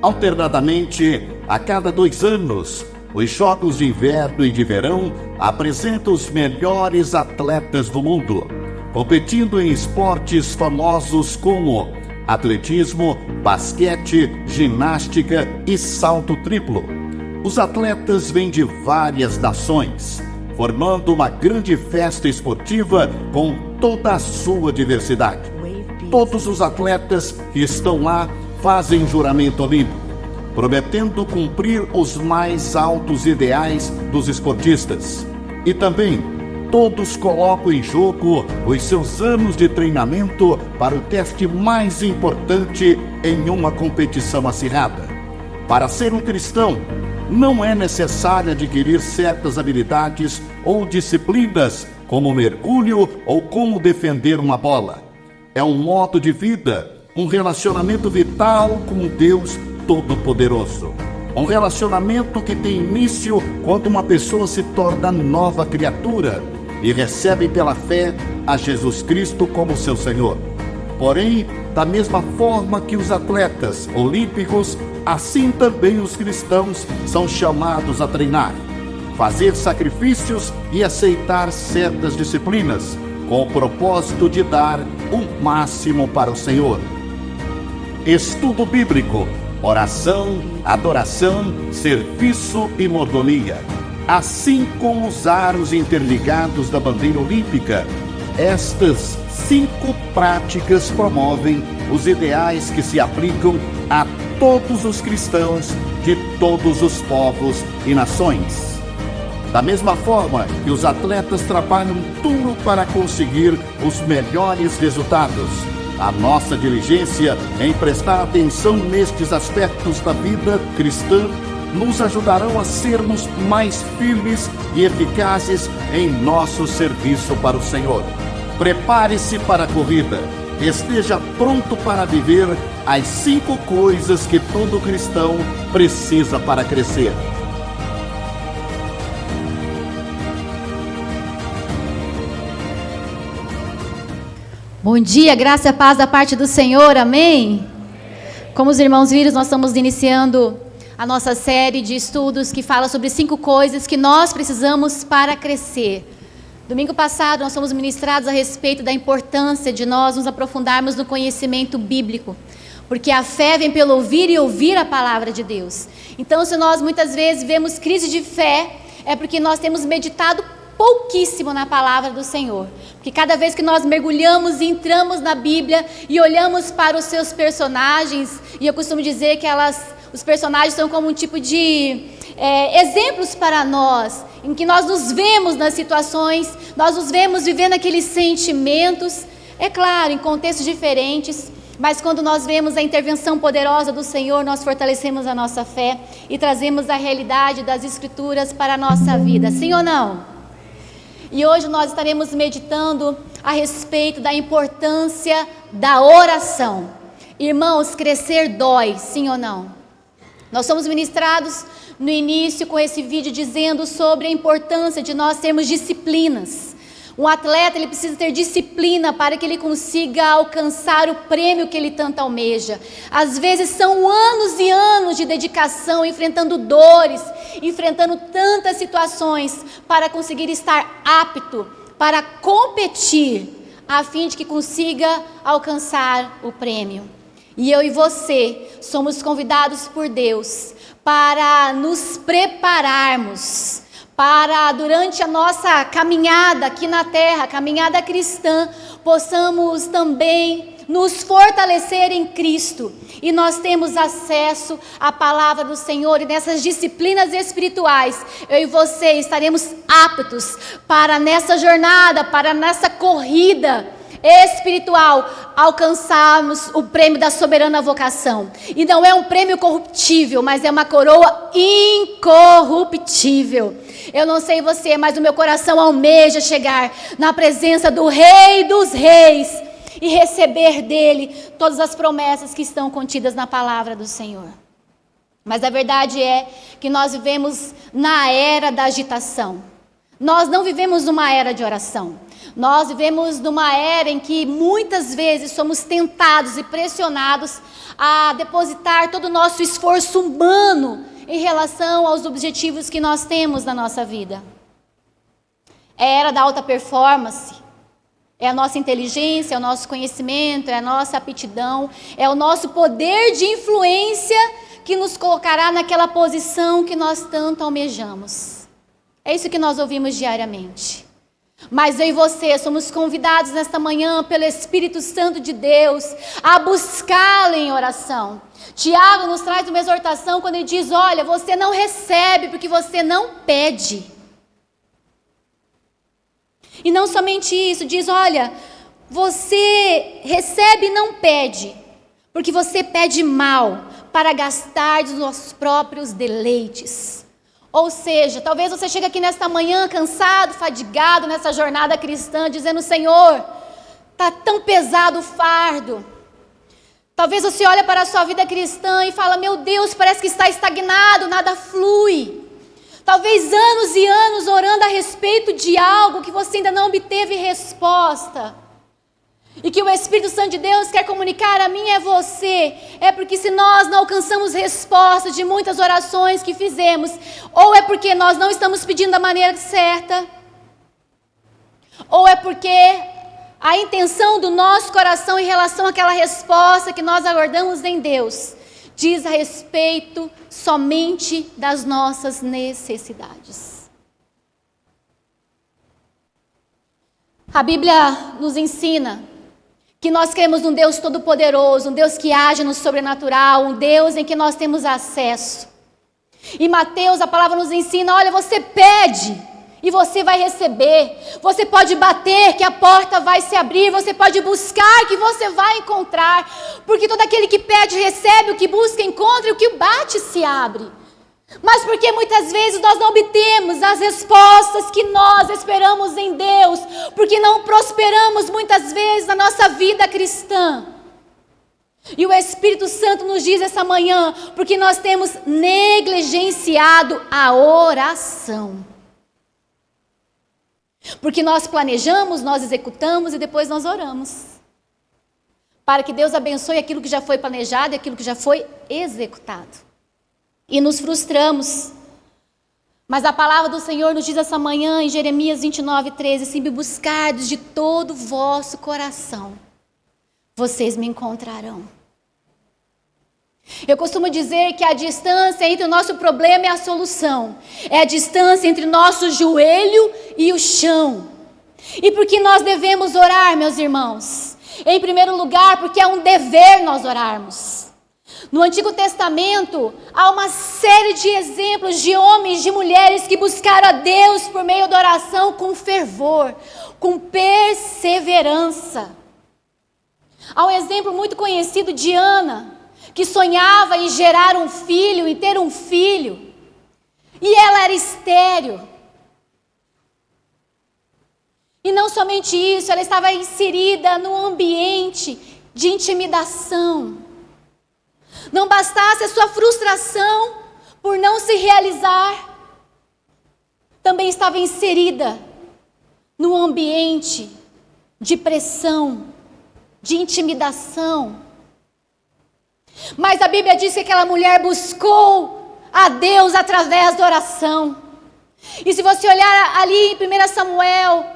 Alternadamente, a cada 2 anos, os Jogos de Inverno e de Verão apresentam os melhores atletas do mundo, competindo em esportes famosos como atletismo, basquete, ginástica e salto triplo. Os atletas vêm de várias nações, formando uma grande festa esportiva com toda a sua diversidade. Todos os atletas que estão lá fazem juramento olímpico, prometendo cumprir os mais altos ideais dos esportistas. E também, todos colocam em jogo os seus anos de treinamento para o teste mais importante em uma competição acirrada. Para ser um cristão, não é necessário adquirir certas habilidades ou disciplinas, como mergulho ou como defender uma bola. É um modo de vida, um relacionamento vital com Deus Todo-Poderoso. Um relacionamento que tem início quando uma pessoa se torna nova criatura e recebe pela fé a Jesus Cristo como seu Senhor. Porém, da mesma forma que os atletas olímpicos, assim também os cristãos são chamados a treinar, fazer sacrifícios e aceitar certas disciplinas, com o propósito de dar o máximo para o Senhor. Estudo bíblico, oração, adoração, serviço e mordomia. Assim como os aros interligados da bandeira olímpica, estas 5 práticas promovem os ideais que se aplicam a todos os cristãos de todos os povos e nações. Da mesma forma que os atletas trabalham duro para conseguir os melhores resultados, a nossa diligência em prestar atenção nestes aspectos da vida cristã nos ajudarão a sermos mais firmes e eficazes em nosso serviço para o Senhor. Prepare-se para a corrida. Esteja pronto para viver as 5 coisas que todo cristão precisa para crescer. Bom dia, graça e paz da parte do Senhor, amém? Como os irmãos viram, nós estamos iniciando a nossa série de estudos que fala sobre 5 coisas que nós precisamos para crescer. Domingo passado nós fomos ministrados a respeito da importância de nós nos aprofundarmos no conhecimento bíblico, porque a fé vem pelo ouvir e ouvir a palavra de Deus. Então, se nós muitas vezes vemos crise de fé, é porque nós temos meditado pouquíssimo na palavra do Senhor. Porque cada vez que nós mergulhamos e entramos na Bíblia e olhamos para os seus personagens, e eu costumo dizer que os personagens são como um tipo de exemplos para nós, em que nós nos vemos nas situações, nós nos vemos vivendo aqueles sentimentos, é claro, em contextos diferentes, mas quando nós vemos a intervenção poderosa do Senhor, nós fortalecemos a nossa fé e trazemos a realidade das Escrituras para a nossa vida, sim ou não? E hoje nós estaremos meditando a respeito da importância da oração. Irmãos, crescer dói, sim ou não? Nós somos ministrados no início com esse vídeo dizendo sobre a importância de nós termos disciplinas. Um atleta, ele precisa ter disciplina para que ele consiga alcançar o prêmio que ele tanto almeja. Às vezes são anos e anos de dedicação, enfrentando dores, enfrentando tantas situações para conseguir estar apto para competir, a fim de que consiga alcançar o prêmio. E eu e você somos convidados por Deus para nos prepararmos, para durante a nossa caminhada aqui na terra, caminhada cristã, possamos também nos fortalecer em Cristo. E nós temos acesso à palavra do Senhor, e nessas disciplinas espirituais, eu e você estaremos aptos para nessa jornada, para nessa corrida espiritual, alcançarmos o prêmio da soberana vocação. E não é um prêmio corruptível, mas é uma coroa incorruptível. Eu não sei você, mas o meu coração almeja chegar na presença do Rei dos Reis e receber dele todas as promessas que estão contidas na palavra do Senhor. Mas a verdade é que nós vivemos na era da agitação. Nós não vivemos numa era de oração. Nós vivemos numa era em que muitas vezes somos tentados e pressionados a depositar todo o nosso esforço humano em relação aos objetivos que nós temos na nossa vida. É a era da alta performance, é a nossa inteligência, é o nosso conhecimento, é a nossa aptidão, é o nosso poder de influência que nos colocará naquela posição que nós tanto almejamos. É isso que nós ouvimos diariamente. Mas eu e você somos convidados nesta manhã pelo Espírito Santo de Deus a buscá-lo em oração. Tiago nos traz uma exortação quando ele diz: olha, você não recebe porque você não pede. E não somente isso, diz: olha, você recebe e não pede, porque você pede mal para gastar dos nossos próprios deleites. Ou seja, talvez você chegue aqui nesta manhã cansado, fadigado nessa jornada cristã, dizendo: Senhor, está tão pesado o fardo. Talvez você olhe para a sua vida cristã e fala: meu Deus, parece que está estagnado, nada flui. Talvez anos e anos orando a respeito de algo que você ainda não obteve resposta. E que o Espírito Santo de Deus quer comunicar a mim e a você, é porque se nós não alcançamos respostas de muitas orações que fizemos, ou é porque nós não estamos pedindo da maneira certa, ou é porque a intenção do nosso coração em relação àquela resposta que nós aguardamos em Deus, diz a respeito somente das nossas necessidades. A Bíblia nos ensina que nós cremos num Deus todo-poderoso, um Deus que age no sobrenatural, um Deus em que nós temos acesso. E Mateus, a palavra nos ensina: olha, você pede e você vai receber. Você pode bater que a porta vai se abrir, você pode buscar que você vai encontrar. Porque todo aquele que pede recebe, o que busca encontra e o que bate se abre. Mas porque muitas vezes nós não obtemos as respostas que nós esperamos em Deus, porque não prosperamos muitas vezes na nossa vida cristã. E o Espírito Santo nos diz essa manhã, porque nós temos negligenciado a oração. Porque nós planejamos, nós executamos e depois nós oramos. Para que Deus abençoe aquilo que já foi planejado e aquilo que já foi executado. E nos frustramos. Mas a palavra do Senhor nos diz essa manhã em Jeremias 29:13: se me buscardes de todo o vosso coração, vocês me encontrarão. Eu costumo dizer que a distância entre o nosso problema e a solução é a distância entre o nosso joelho e o chão. E por que nós devemos orar, meus irmãos? Em primeiro lugar, porque é um dever nós orarmos. No Antigo Testamento, há uma série de exemplos de homens, de mulheres que buscaram a Deus por meio da oração com fervor, com perseverança. Há um exemplo muito conhecido de Ana, que sonhava em gerar um filho, em ter um filho, e ela era estéril. E não somente isso, ela estava inserida num ambiente de intimidação. Não bastasse a sua frustração por não se realizar, também estava inserida num ambiente de pressão, de intimidação. Mas a Bíblia diz que aquela mulher buscou a Deus através da oração. E se você olhar ali em 1 Samuel,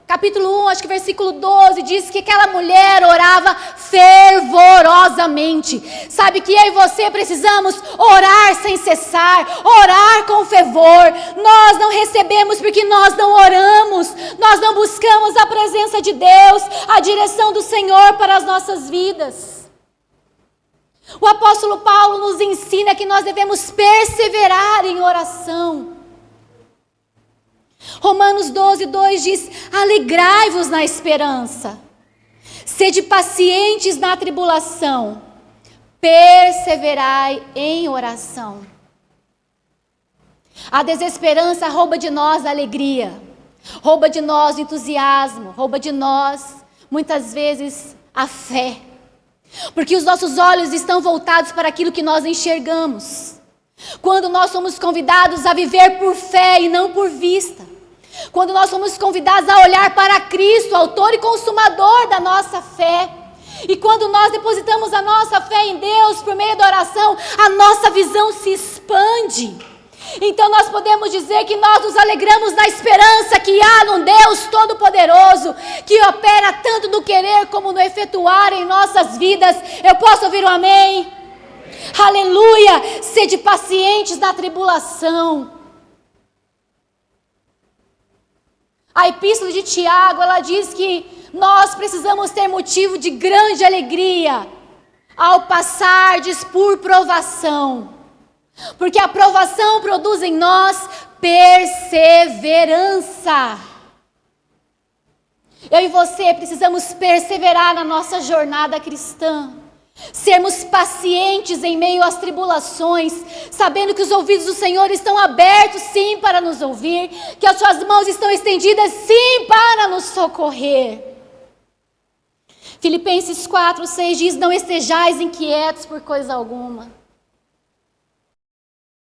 capítulo 1, acho que versículo 12, diz que aquela mulher orava fervorosamente. Sabe que eu e você precisamos orar sem cessar, orar com fervor. Nós não recebemos porque nós não oramos, nós não buscamos a presença de Deus, a direção do Senhor para as nossas vidas. O apóstolo Paulo nos ensina que nós devemos perseverar em oração. Romanos 12:2 diz: alegrai-vos na esperança, sede pacientes na tribulação, perseverai em oração. A desesperança rouba de nós a alegria, rouba de nós o entusiasmo, rouba de nós, muitas vezes, a fé. Porque os nossos olhos estão voltados para aquilo que nós enxergamos. Quando nós somos convidados a viver por fé e não por vista. Quando nós somos convidados a olhar para Cristo, autor e consumador da nossa fé. E quando nós depositamos a nossa fé em Deus por meio da oração, a nossa visão se expande. Então nós podemos dizer que nós nos alegramos na esperança que há num Deus Todo-Poderoso, que opera tanto no querer como no efetuar em nossas vidas. Eu posso ouvir um amém? Aleluia! Sede pacientes na tribulação. A epístola de Tiago, ela diz que nós precisamos ter motivo de grande alegria ao passardes por provação, porque a provação produz em nós perseverança. Eu e você precisamos perseverar na nossa jornada cristã, sermos pacientes em meio às tribulações, sabendo que os ouvidos do Senhor estão abertos sim para nos ouvir, que as suas mãos estão estendidas sim para nos socorrer. Filipenses 4:6 diz: não estejais inquietos por coisa alguma.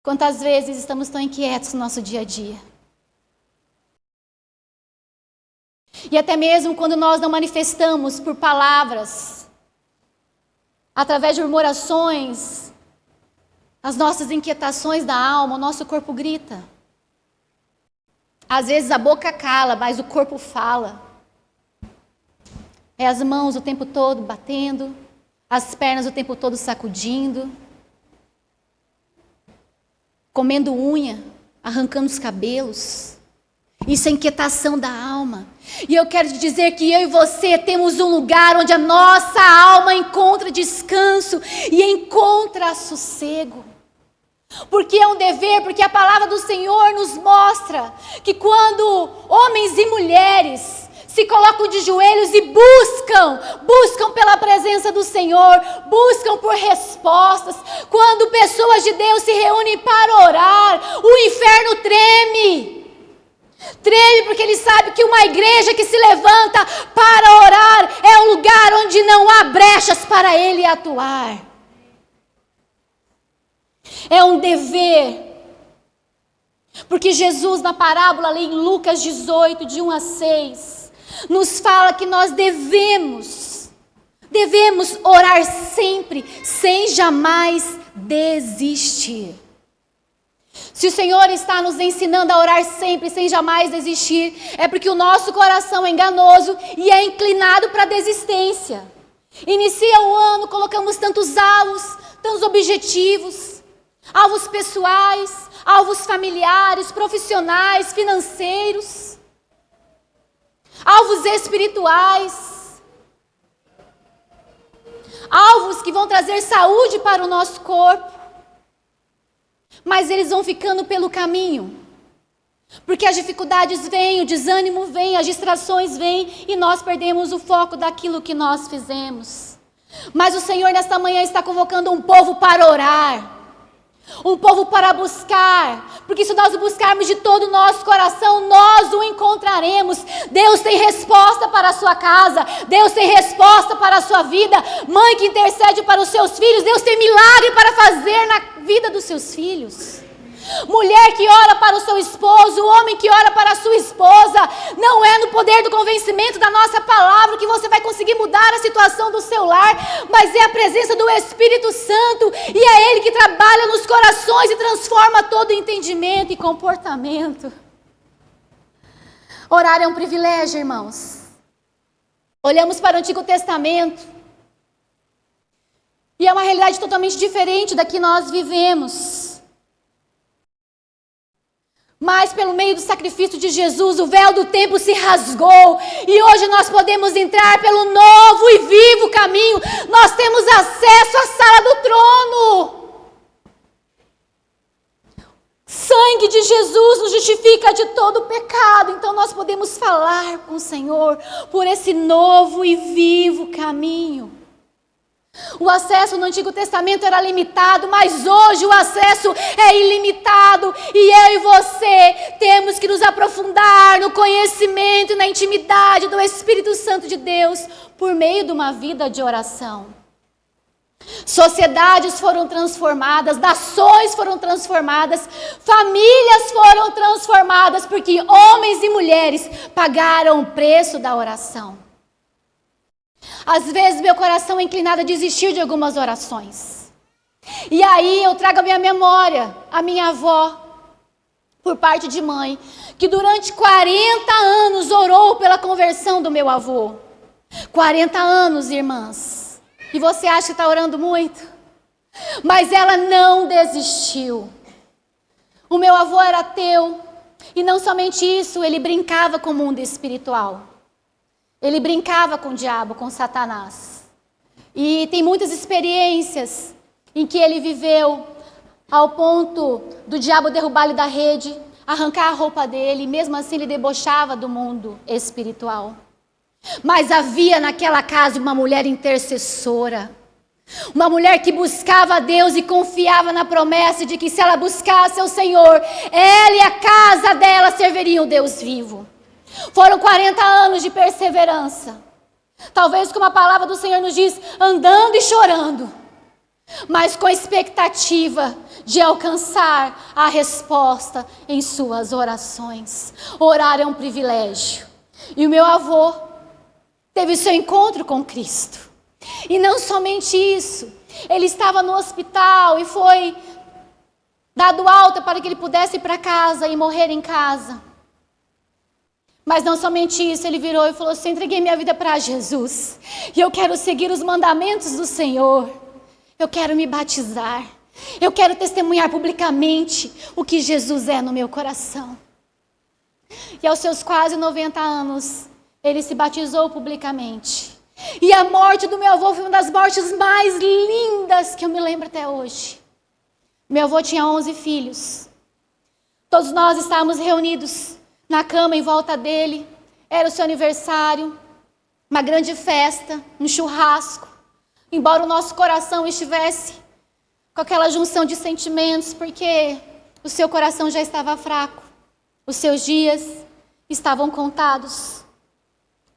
Quantas vezes estamos tão inquietos no nosso dia a dia? E até mesmo quando nós não manifestamos por palavras, através de murmurações, as nossas inquietações da alma, o nosso corpo grita. Às vezes a boca cala, mas o corpo fala. É as mãos o tempo todo batendo, as pernas o tempo todo sacudindo, comendo unha, arrancando os cabelos. Isso é inquietação da alma. E eu quero te dizer que eu e você temos um lugar onde a nossa alma encontra descanso e encontra sossego. Porque é um dever, porque a palavra do Senhor nos mostra que quando homens e mulheres se colocam de joelhos e buscam pela presença do Senhor, buscam por respostas. Quando pessoas de Deus se reúnem para orar, o inferno treme. Treme porque ele sabe que uma igreja que se levanta para orar é um lugar onde não há brechas para ele atuar. É um dever. Porque Jesus, na parábola ali em Lucas 18, de 1-6, nos fala que nós devemos orar sempre, sem jamais desistir. Se o Senhor está nos ensinando a orar sempre, sem jamais desistir, é porque o nosso coração é enganoso e é inclinado para a desistência. Inicia o ano, colocamos tantos alvos, tantos objetivos, alvos pessoais, alvos familiares, profissionais, financeiros, alvos espirituais, alvos que vão trazer saúde para o nosso corpo, mas eles vão ficando pelo caminho, porque as dificuldades vêm, o desânimo vem, as distrações vêm e nós perdemos o foco daquilo que nós fizemos. Mas o Senhor nesta manhã está convocando um povo para orar, um povo para buscar, porque se nós o buscarmos de todo o nosso coração, nós o encontraremos. Deus tem resposta para a sua casa, Deus tem resposta para a sua vida. Mãe que intercede para os seus filhos, Deus tem milagre para fazer na vida dos seus filhos. Mulher que ora para o seu esposo, o homem que ora para a sua esposa, não é no poder do convencimento da nossa palavra que você vai conseguir mudar a situação do seu lar, mas é a presença do Espírito Santo, e é Ele que trabalha nos corações e transforma todo entendimento e comportamento. Orar é um privilégio, irmãos. Olhamos para o Antigo Testamento e é uma realidade totalmente diferente da que nós vivemos. Mas pelo meio do sacrifício de Jesus, o véu do templo se rasgou. E hoje nós podemos entrar pelo novo e vivo caminho. Nós temos acesso à sala do trono. Sangue de Jesus nos justifica de todo pecado. Então nós podemos falar com o Senhor por esse novo e vivo caminho. O acesso no Antigo Testamento era limitado, mas hoje o acesso é ilimitado. E eu e você temos que nos aprofundar no conhecimento e na intimidade do Espírito Santo de Deus por meio de uma vida de oração. Sociedades foram transformadas, nações foram transformadas, famílias foram transformadas, porque homens e mulheres pagaram o preço da oração. Às vezes meu coração é inclinado a desistir de algumas orações. E aí eu trago à minha memória a minha avó, por parte de mãe, que durante 40 anos orou pela conversão do meu avô. 40 anos, irmãs. E você acha que está orando muito? Mas ela não desistiu. O meu avô era ateu. E não somente isso, ele brincava com o mundo espiritual. Ele brincava com o diabo, com Satanás. E tem muitas experiências em que ele viveu ao ponto do diabo derrubar ele da rede, arrancar a roupa dele, e mesmo assim ele debochava do mundo espiritual. Mas havia naquela casa uma mulher intercessora, uma mulher que buscava a Deus e confiava na promessa de que se ela buscasse ao Senhor, ela e a casa dela serviriam o Deus vivo. Foram 40 anos de perseverança, talvez como a palavra do Senhor nos diz, andando e chorando, mas com a expectativa de alcançar a resposta em suas orações. Orar é um privilégio. E o meu avô teve seu encontro com Cristo. E não somente isso, ele estava no hospital e foi dado alta para que ele pudesse ir para casa e morrer em casa. Mas não somente isso, ele virou e falou assim: entreguei minha vida para Jesus, e eu quero seguir os mandamentos do Senhor, eu quero me batizar, eu quero testemunhar publicamente o que Jesus é no meu coração. E aos seus quase 90 anos, ele se batizou publicamente. E a morte do meu avô foi uma das mortes mais lindas que eu me lembro até hoje. Meu avô tinha 11 filhos. Todos nós estávamos reunidos na cama em volta dele. Era o seu aniversário, uma grande festa, um churrasco. Embora o nosso coração estivesse com aquela junção de sentimentos, porque o seu coração já estava fraco. Os seus dias estavam contados.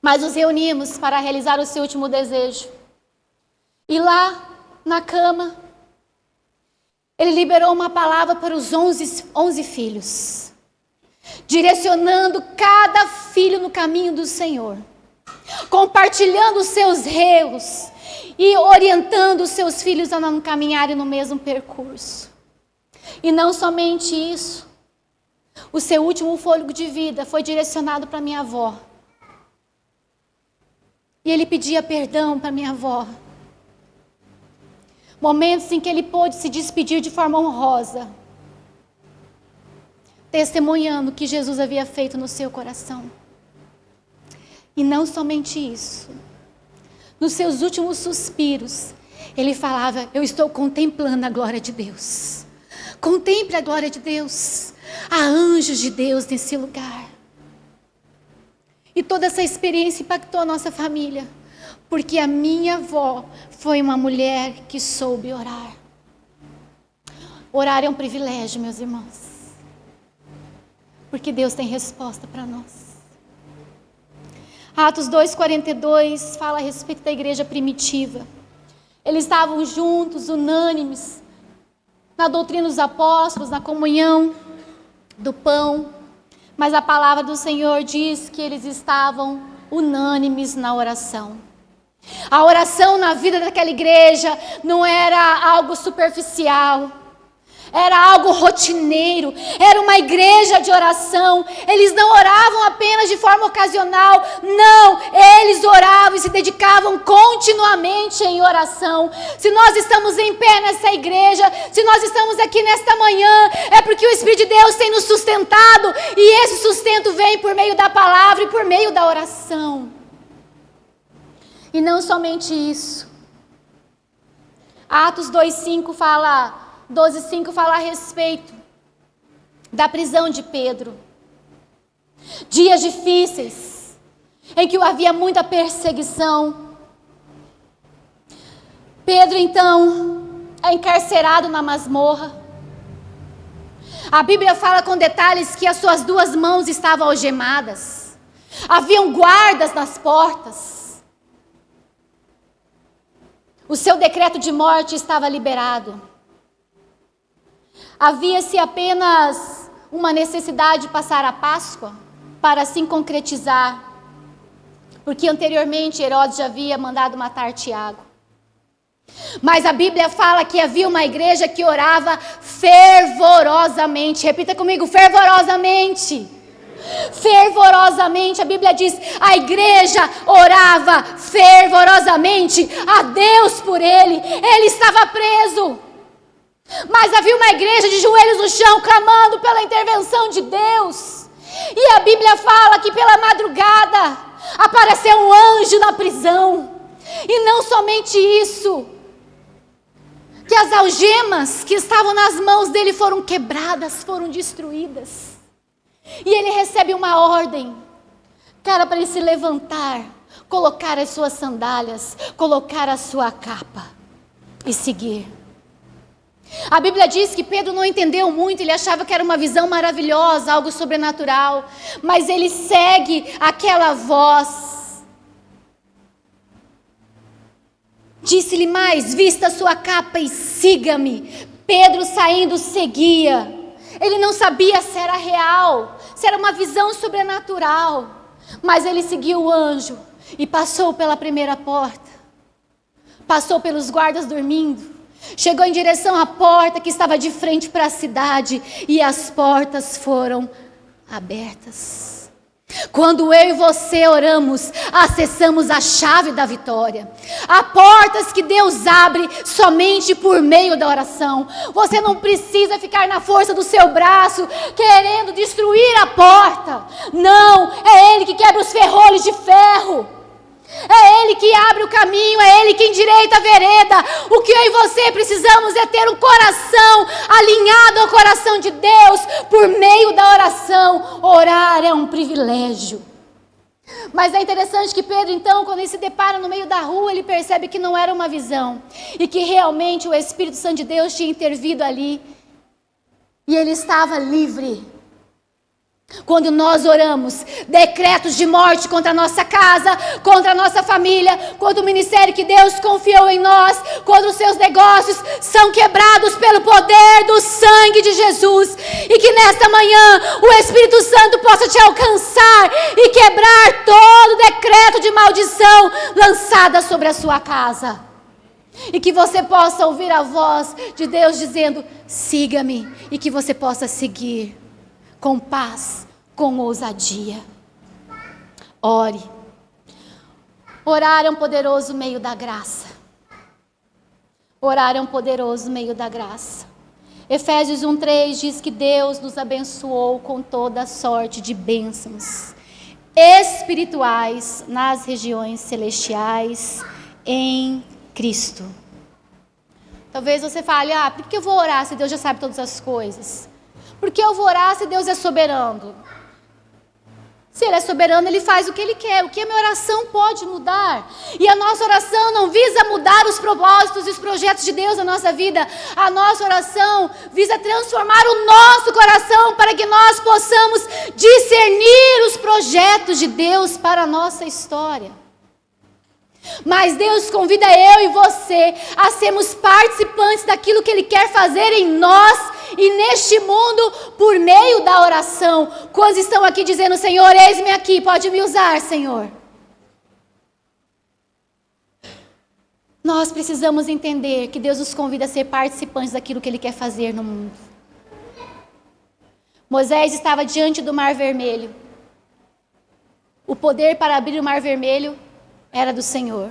Mas nos reunimos para realizar o seu último desejo. E lá, na cama, ele liberou uma palavra para os 11 filhos, direcionando cada filho no caminho do Senhor, compartilhando os seus erros e orientando os seus filhos a não caminharem no mesmo percurso. E não somente isso, o seu último fôlego de vida foi direcionado para minha avó. E ele pedia perdão para minha avó. Momentos em que ele pôde se despedir de forma honrosa, testemunhando o que Jesus havia feito no seu coração. E não somente isso. Nos seus últimos suspiros, ele falava: eu estou contemplando a glória de Deus. Contemple a glória de Deus. Há anjos de Deus nesse lugar. E toda essa experiência impactou a nossa família, porque a minha avó foi uma mulher que soube orar. Orar é um privilégio, meus irmãos, porque Deus tem resposta para nós. Atos 2:42 fala a respeito da igreja primitiva. Eles estavam juntos, unânimes, na doutrina dos apóstolos, na comunhão do pão. Mas a palavra do Senhor diz que eles estavam unânimes na oração. A oração na vida daquela igreja não era algo superficial, era algo rotineiro, era uma igreja de oração. Eles não oravam apenas de forma ocasional, não, eles oravam e se dedicavam continuamente em oração. Se nós estamos em pé nessa igreja, se nós estamos aqui nesta manhã, é porque o Espírito de Deus tem nos sustentado, e esse sustento vem por meio da palavra e por meio da oração. E não somente isso. Atos 12:5 fala a respeito da prisão de Pedro. Dias difíceis, em que havia muita perseguição. Pedro, então, é encarcerado na masmorra. A Bíblia fala com detalhes que as suas 2 mãos estavam algemadas. Haviam guardas nas portas. O seu decreto de morte estava liberado. Havia-se apenas uma necessidade de passar a Páscoa para assim concretizar, porque anteriormente Herodes já havia mandado matar Tiago. Mas a Bíblia fala que havia uma igreja que orava fervorosamente. Repita comigo, fervorosamente. Fervorosamente, a Bíblia diz, a igreja orava fervorosamente a Deus por ele. Ele estava preso, mas havia uma igreja de joelhos no chão, clamando pela intervenção de Deus. E a Bíblia fala que pela madrugada apareceu um anjo na prisão. E não somente isso, que as algemas que estavam nas mãos dele foram quebradas, foram destruídas. E ele recebe uma ordem, cara, para ele se levantar, colocar as suas sandálias, colocar a sua capa e seguir. A Bíblia diz que Pedro não entendeu muito, ele achava que era uma visão maravilhosa, algo sobrenatural, mas ele segue aquela voz. Disse-lhe mais, vista a sua capa e siga-me. Pedro saindo seguia. Ele não sabia se era real, se era uma visão sobrenatural, mas ele seguiu o anjo e passou pela primeira porta, passou pelos guardas dormindo, chegou em direção à porta que estava de frente para a cidade e as portas foram abertas. Quando eu e você oramos, acessamos a chave da vitória. Há portas que Deus abre somente por meio da oração. Você não precisa ficar na força do seu braço, querendo destruir a porta. Não, é Ele que quebra os ferrolhos de ferro. É Ele que abre o caminho, é Ele que endireita a vereda. O que eu e você precisamos é ter um coração alinhado ao coração de Deus por meio da oração. Orar é um privilégio. Mas é interessante que Pedro, então, quando ele se depara no meio da rua, ele percebe que não era uma visão e que realmente o Espírito Santo de Deus tinha intervido ali e ele estava livre. Quando nós oramos, decretos de morte contra a nossa casa, contra a nossa família, contra o ministério que Deus confiou em nós, contra os seus negócios, são quebrados pelo poder do sangue de Jesus. E que nesta manhã o Espírito Santo possa te alcançar e quebrar todo decreto de maldição lançada sobre a sua casa. E que você possa ouvir a voz de Deus dizendo, siga-me, e que você possa seguir com paz, com ousadia. Ore. Orar é um poderoso meio da graça. Orar é um poderoso meio da graça. Efésios 1:3 diz que Deus nos abençoou com toda sorte de bênçãos espirituais nas regiões celestiais em Cristo. Talvez você fale, por que eu vou orar se Deus já sabe todas as coisas? Por que eu vou orar se Deus é soberano? Se Ele é soberano, Ele faz o que Ele quer. O que a minha oração pode mudar? E a nossa oração não visa mudar os propósitos e os projetos de Deus na nossa vida. A nossa oração visa transformar o nosso coração para que nós possamos discernir os projetos de Deus para a nossa história. Mas Deus convida eu e você a sermos participantes daquilo que Ele quer fazer em nós e neste mundo por meio da oração. Quantos estão aqui dizendo, Senhor, eis-me aqui, pode me usar, Senhor? Nós precisamos entender que Deus nos convida a ser participantes daquilo que Ele quer fazer no mundo. Moisés estava diante do Mar Vermelho. O poder para abrir o Mar Vermelho era do Senhor,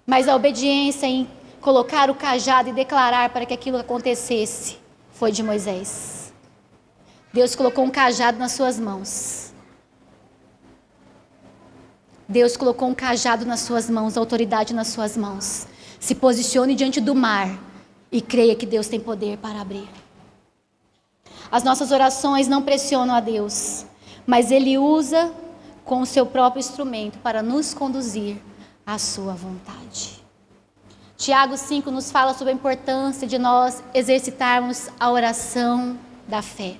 mas a obediência em colocar o cajado e declarar para que aquilo acontecesse foi de Moisés. Deus colocou um cajado nas suas mãos. Deus colocou um cajado nas suas mãos, autoridade nas suas mãos. Se posicione diante do mar e creia que Deus tem poder para abrir. As nossas orações não pressionam a Deus, mas Ele usa com o seu próprio instrumento para nos conduzir à sua vontade. Tiago 5 nos fala sobre a importância de nós exercitarmos a oração da fé.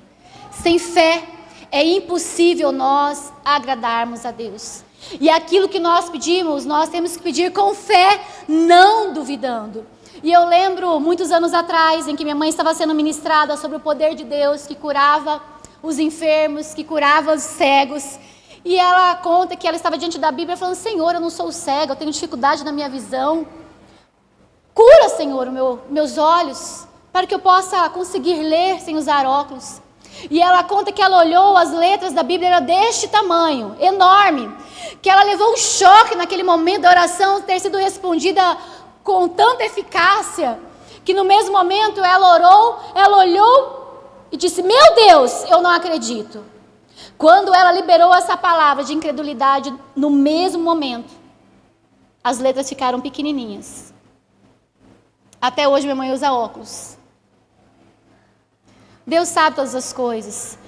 Sem fé é impossível nós agradarmos a Deus. E aquilo que nós pedimos, nós temos que pedir com fé, não duvidando. E eu lembro, muitos anos atrás, em que minha mãe estava sendo ministrada sobre o poder de Deus, que curava os enfermos, que curava os cegos. E ela conta que ela estava diante da Bíblia falando: Senhor, eu não sou cega, eu tenho dificuldade na minha visão. Cura, Senhor, meus olhos, para que eu possa conseguir ler sem usar óculos. E ela conta que ela olhou, as letras da Bíblia eram deste tamanho, enorme, que ela levou um choque naquele momento da oração ter sido respondida com tanta eficácia, que no mesmo momento ela olhou e disse: meu Deus, eu não acredito. Quando ela liberou essa palavra de incredulidade, no mesmo momento, as letras ficaram pequenininhas. Até hoje minha mãe usa óculos. Deus sabe todas as coisas.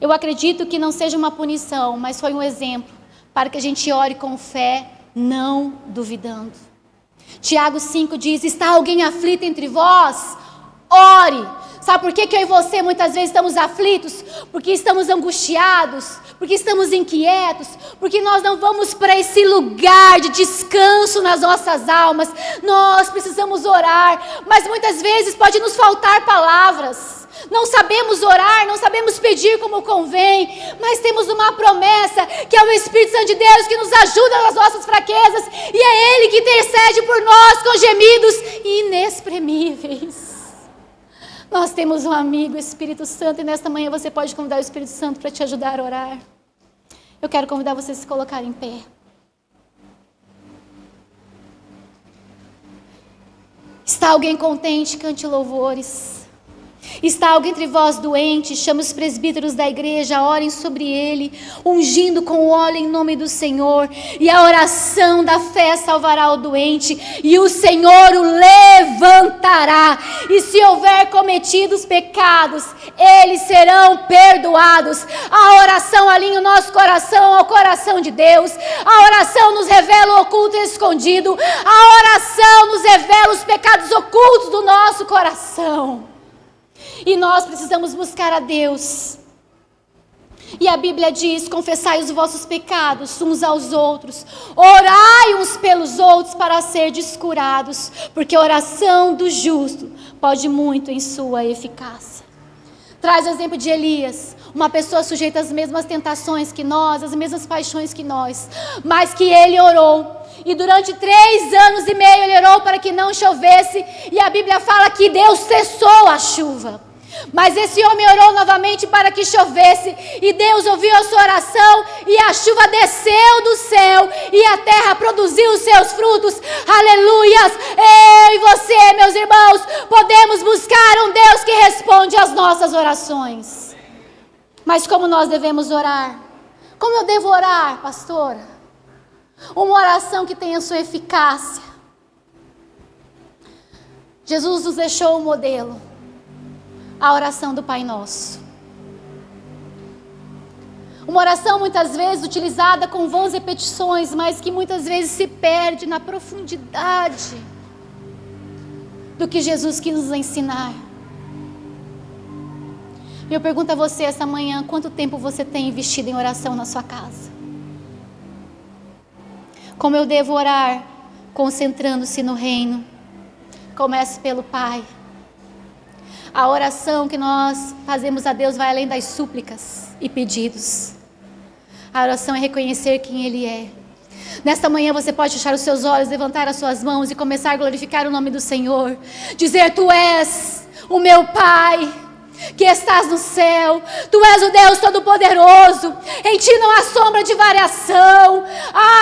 Eu acredito que não seja uma punição, mas foi um exemplo para que a gente ore com fé, não duvidando. Tiago 5 diz: está alguém aflito entre vós? Ore. Sabe por que eu e você muitas vezes estamos aflitos? Porque estamos angustiados, porque estamos inquietos, porque nós não vamos para esse lugar de descanso nas nossas almas. Nós precisamos orar, mas muitas vezes pode nos faltar palavras. Não sabemos orar, não sabemos pedir como convém, mas temos uma promessa, que é o Espírito Santo de Deus, que nos ajuda nas nossas fraquezas, e é Ele que intercede por nós com gemidos inexprimíveis. Nós temos um amigo, o Espírito Santo, e nesta manhã você pode convidar o Espírito Santo para te ajudar a orar. Eu quero convidar você a se colocar em pé. Está alguém contente? Cante louvores. Está alguém entre vós doente? Chame os presbíteros da igreja, orem sobre ele, ungindo com óleo em nome do Senhor. E a oração da fé salvará o doente, e o Senhor o levantará. E se houver cometido os pecados, eles serão perdoados. A oração alinha o nosso coração ao coração de Deus. A oração nos revela o oculto e escondido. A oração nos revela os pecados ocultos do nosso coração. E nós precisamos buscar a Deus. E a Bíblia diz: confessai os vossos pecados uns aos outros, orai uns pelos outros para serdes curados, porque a oração do justo pode muito em sua eficácia. Traz o exemplo de Elias, uma pessoa sujeita às mesmas tentações que nós, às mesmas paixões que nós, mas que ele orou. E durante 3 anos e meio ele orou para que não chovesse, e a Bíblia fala que Deus cessou a chuva. Mas esse homem orou novamente para que chovesse, e Deus ouviu a sua oração, e a chuva desceu do céu, e a terra produziu os seus frutos. Aleluias! Eu e você, meus irmãos, podemos buscar um Deus que responde às nossas orações. Mas como nós devemos orar? Como eu devo orar, pastora? Uma oração que tenha sua eficácia. Jesus nos deixou um modelo. A oração do Pai Nosso. Uma oração muitas vezes utilizada com vãs repetições, mas que muitas vezes se perde na profundidade do que Jesus quis nos ensinar. Eu pergunto a você essa manhã: quanto tempo você tem investido em oração na sua casa? Como eu devo orar? Concentrando-se no reino. Comece pelo Pai. A oração que nós fazemos a Deus vai além das súplicas e pedidos. A oração é reconhecer quem Ele é. Nesta manhã você pode fechar os seus olhos, levantar as suas mãos e começar a glorificar o nome do Senhor. Dizer: Tu és o meu Pai, que estás no céu. Tu és o Deus Todo-Poderoso. Em Ti não há sombra de variação.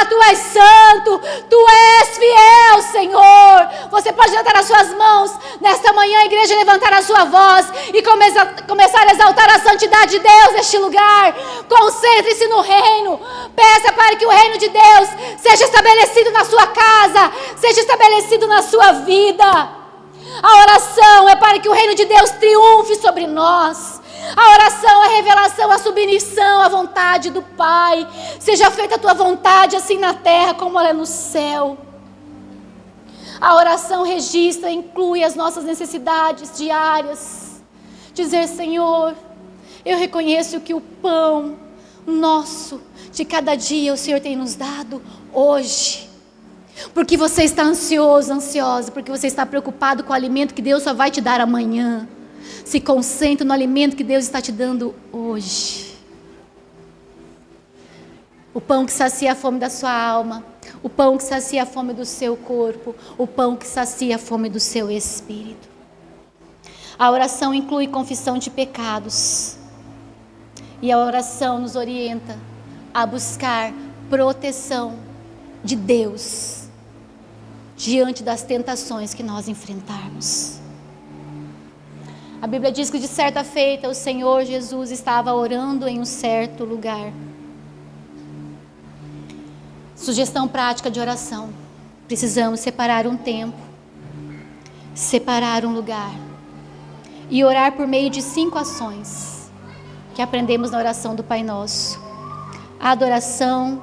Tu és santo. Tu és fiel, Senhor. Você pode levantar as suas mãos nesta manhã, a igreja, levantar a sua voz e começar a exaltar a santidade de Deus neste lugar. Concentre-se no reino. Peça para que o reino de Deus seja estabelecido na sua casa, seja estabelecido na sua vida. A oração é para que o reino de Deus triunfe sobre nós. A oração é a revelação, a submissão à vontade do Pai. Seja feita a tua vontade, assim na terra como ela é no céu. A oração registra, inclui as nossas necessidades diárias. Dizer: Senhor, eu reconheço que o pão, nosso de cada dia o Senhor tem nos dado hoje. Porque você está ansioso, ansiosa, porque você está preocupado com o alimento que Deus só vai te dar amanhã. Se concentre no alimento que Deus está te dando hoje. O pão que sacia a fome da sua alma, o pão que sacia a fome do seu corpo, o pão que sacia a fome do seu espírito. A oração inclui confissão de pecados. E a oração nos orienta a buscar proteção de Deus diante das tentações que nós enfrentarmos. A Bíblia diz que de certa feita o Senhor Jesus estava orando em um certo lugar. Sugestão prática de oração: precisamos separar um tempo, separar um lugar e orar por meio de 5 ações que aprendemos na oração do Pai Nosso: adoração,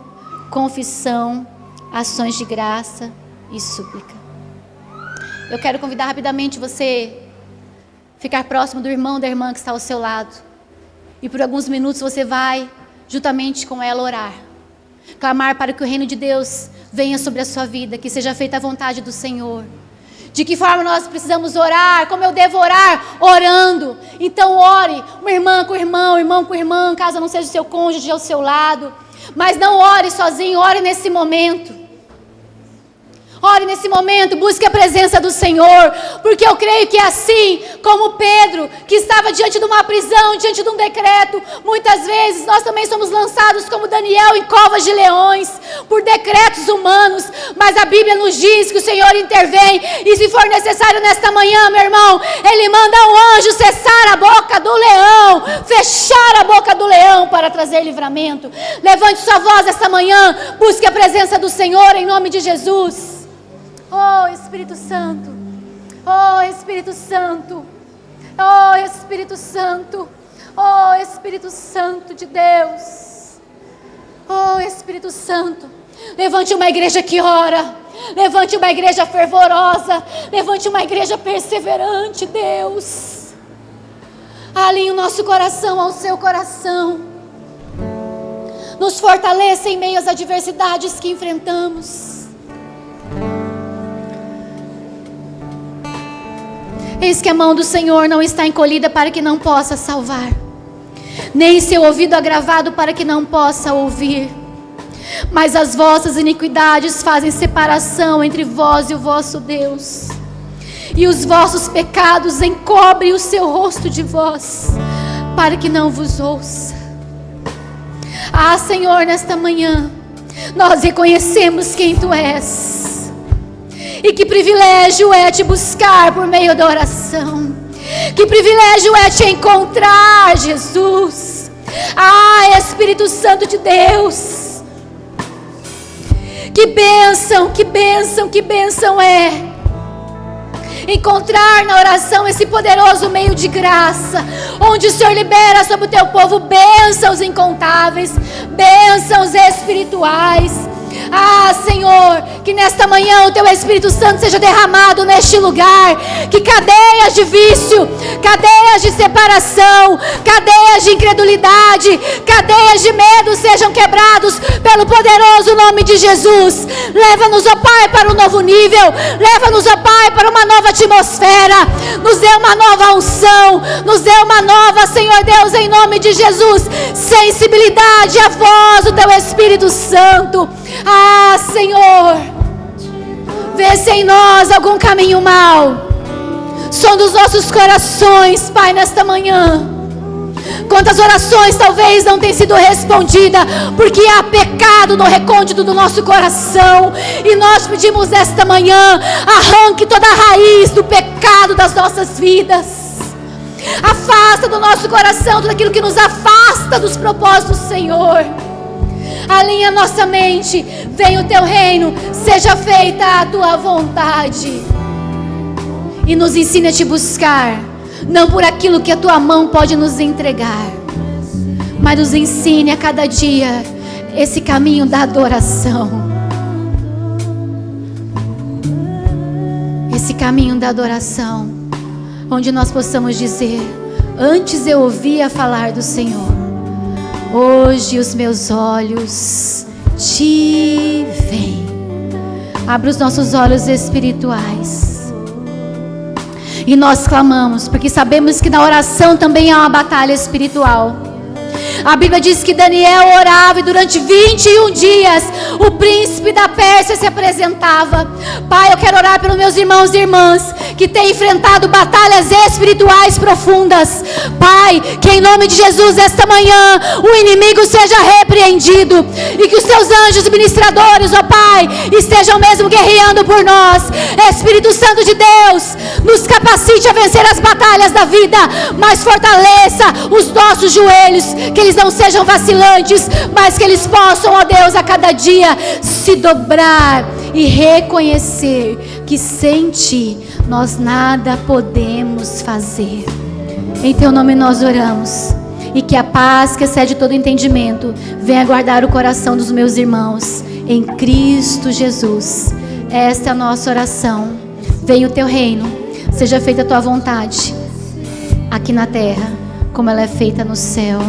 confissão, ações de graça e súplica. Eu quero convidar rapidamente você ficar próximo do irmão, da irmã que está ao seu lado, e por alguns minutos você vai juntamente com ela orar, clamar para que o reino de Deus venha sobre a sua vida, que seja feita a vontade do Senhor. De que forma nós precisamos orar? Como eu devo orar? Orando. Então ore, uma irmã com o irmão com a irmã, caso não seja o seu cônjuge ao seu lado. Mas não ore sozinho, ore nesse momento. Ore nesse momento, busque a presença do Senhor, porque eu creio que assim como Pedro, que estava diante de uma prisão, diante de um decreto, muitas vezes nós também somos lançados como Daniel em covas de leões, por decretos humanos, mas a Bíblia nos diz que o Senhor intervém, e se for necessário nesta manhã, meu irmão, Ele manda um anjo cessar a boca do leão, fechar a boca do leão para trazer livramento. Levante sua voz esta manhã, busque a presença do Senhor em nome de Jesus. Oh Espírito Santo, oh Espírito Santo, oh Espírito Santo, oh Espírito Santo de Deus, oh Espírito Santo, levante uma igreja que ora, levante uma igreja fervorosa, levante uma igreja perseverante, Deus, alinhe o nosso coração ao seu coração, nos fortaleça em meio às adversidades que enfrentamos. Eis que a mão do Senhor não está encolhida para que não possa salvar, nem seu ouvido agravado para que não possa ouvir. Mas as vossas iniquidades fazem separação entre vós e o vosso Deus, e os vossos pecados encobrem o seu rosto de vós, para que não vos ouça. Ah, Senhor, nesta manhã, nós reconhecemos quem Tu és. E que privilégio é te buscar por meio da oração. Que privilégio é te encontrar, Jesus. Ah, Espírito Santo de Deus. Que bênção, que bênção, que bênção é encontrar na oração esse poderoso meio de graça, onde o Senhor libera sobre o teu povo bênçãos incontáveis, bênçãos espirituais. Ah, Senhor, que nesta manhã o Teu Espírito Santo seja derramado neste lugar, que cadeias de vício, cadeias de separação, cadeias de incredulidade, cadeias de medo sejam quebrados pelo poderoso nome de Jesus. Leva-nos, ó Pai, para um novo nível, leva-nos, ó Pai, para uma nova atmosfera, nos dê uma nova unção, nos dê uma nova, Senhor Deus, em nome de Jesus, sensibilidade à voz do Teu Espírito Santo. Ah, Senhor, vê se em nós algum caminho mau, som dos nossos corações, Pai, nesta manhã. Quantas orações talvez não tenham sido respondidas, porque há pecado no recôndito do nosso coração, e nós pedimos nesta manhã, arranque toda a raiz do pecado das nossas vidas, afasta do nosso coração tudo aquilo que nos afasta dos propósitos do Senhor. Alinha nossa mente, venha o Teu reino, seja feita a Tua vontade, e nos ensine a Te buscar, não por aquilo que a Tua mão pode nos entregar, mas nos ensine a cada dia esse caminho da adoração, esse caminho da adoração, onde nós possamos dizer: antes eu ouvia falar do Senhor, Hoje os meus olhos te veem. Abra os nossos olhos espirituais. E nós clamamos, porque sabemos que na oração também há uma batalha espiritual. A Bíblia diz que Daniel orava e durante 21 dias o príncipe da Pérsia se apresentava. Pai, eu quero orar pelos meus irmãos e irmãs que têm enfrentado batalhas espirituais profundas. Pai, que em nome de Jesus esta manhã o inimigo seja repreendido e que os teus anjos ministradores, ó Pai, estejam mesmo guerreando por nós. Espírito Santo de Deus, nos capacite a vencer as batalhas da vida, mas fortaleça os nossos joelhos, que eles não sejam vacilantes, mas que eles possam, ó Deus, a cada dia se dobrar e reconhecer que sem Ti nós nada podemos fazer. Em Teu nome nós oramos, e que a paz que excede todo entendimento venha guardar o coração dos meus irmãos em Cristo Jesus. Esta é a nossa oração. Venha o Teu reino, seja feita a Tua vontade aqui na terra como ela é feita no céu,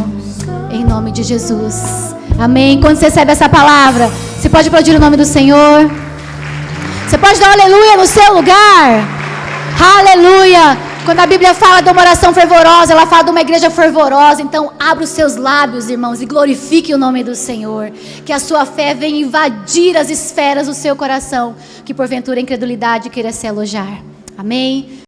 em nome de Jesus. Amém. Quando você recebe essa palavra, você pode aplaudir o nome do Senhor. Você pode dar um aleluia no seu lugar. Aleluia. Quando a Bíblia fala de uma oração fervorosa, ela fala de uma igreja fervorosa. Então abra os seus lábios, irmãos, e glorifique o nome do Senhor. Que a sua fé venha invadir as esferas do seu coração, que porventura a incredulidade queira se alojar. Amém.